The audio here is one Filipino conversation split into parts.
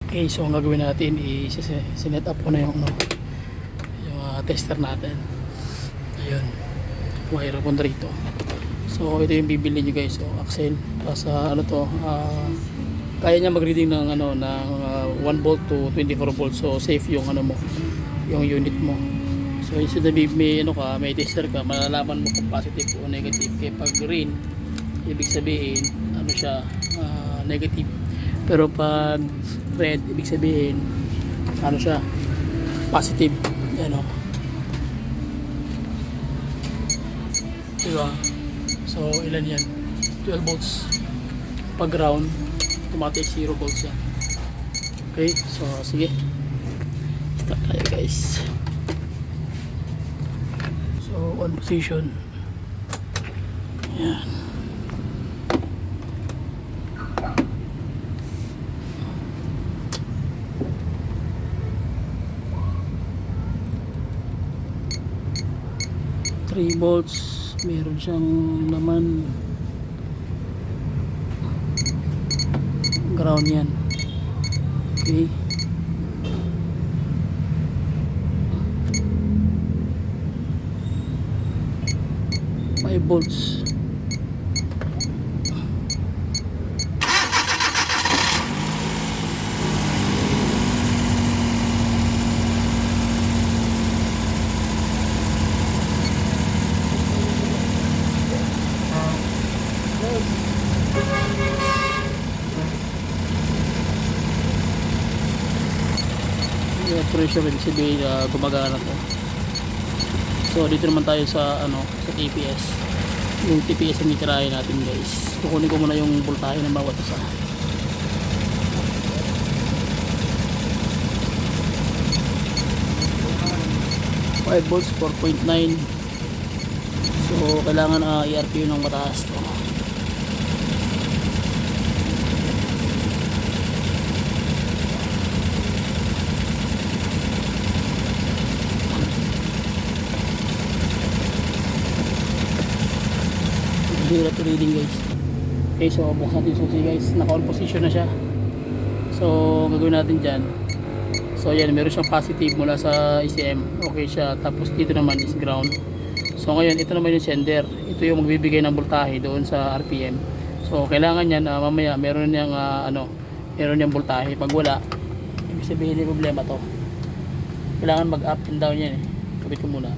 Okay, so ang gagawin natin sinet up ko na yung tester natin. Ayun, wire ko rito. So ito yung bibili nyo guys. So axle, tapos ano to, kaya niya mag-reading ng ng 1 volt to 24 volts. So safe yung mo, yung unit mo. So instead na may tester ka, malalaman mo kung positive o negative. Kaya pag green, ibig sabihin siya, negative. Pero pag red, ibig sabihin siya, positive. Diba? So ilan yan? 12 volts. Pag ground, automatic 0 volts yan. Okay, so sige, start tayo guys. So on position, yan. Volts, meron siyang naman ground yan. Okay, 5 volts. Pressure rin sabihin gumagana to. So dito naman tayo sa sa TPS. Yung TPS ang itirahin natin guys. Kukunin ko muna yung voltahe ng bawat isa. Five volts, 4.9. So kailangan i-RPU ng mataas to. Hirap reading guys. Okay, so buksan natin yung susi guys. Naka-on position na siya. So gagawin natin dyan. So yan, meron siyang positive mula sa ECM. Okay siya. Tapos dito naman is ground. So ngayon, ito naman yung sender. Ito yung magbibigay ng voltahe doon sa RPM. So kailangan yan, mamaya meron niyang meron niyang voltahe. Pag wala, ibig sabihin yung problema to. Kailangan mag up and down yan eh. Kabit ko muna.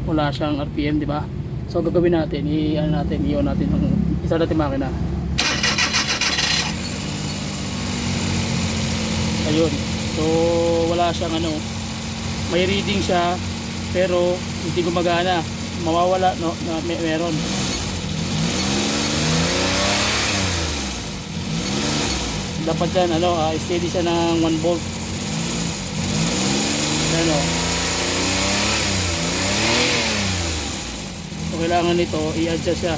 Wala siyang RPM, di ba? So gagawin natin, i-on natin ng isa natin makina. Ayun. So wala siyang may reading siya pero hindi gumagana. Mawawala meron. Dapat yan steady siya ng 1 volt. So kailangan nito i-adjust siya.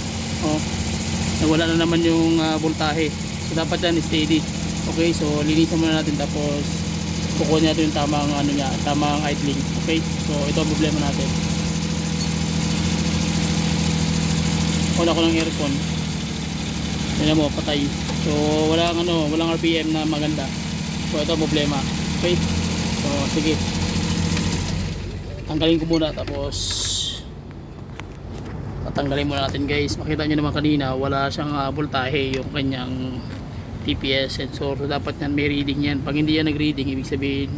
Nawala na naman yung voltahe. So dapat yan steady. Okay, so linisan muna natin tapos kukunin natin yung tamang idling. Okay, so ito ang problema natin. Wala ko ng aircon. Yan mo, patay. So walang RPM na maganda. So ito ang problema. Okay, so sige, tanggalin ko muna tapos tatanggalin muna natin guys. Makita nyo naman kanina wala siyang voltahe yung kanyang TPS sensor. So dapat yan may reading yan. Pag hindi yan nag-reading, ibig sabihin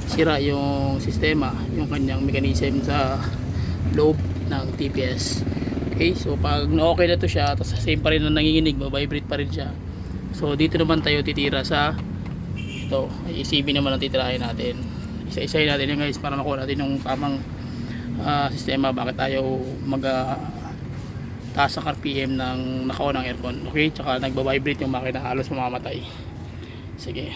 sira yung sistema, yung kanyang mechanism sa loob ng TPS. Okay, so pag okay na to siya, tapos same pa rin na nanginginig, vibrate pa rin siya. So dito naman tayo titira sa ito, ECB naman ang titirahin natin. Isa-isahin natin yan guys para makuha natin yung tamang sistema. Bakit tayo taas ang RPM ng naka-on ng aircon. Okay, tsaka nagba-vibrate yung makina, halos mamamatay. Sige.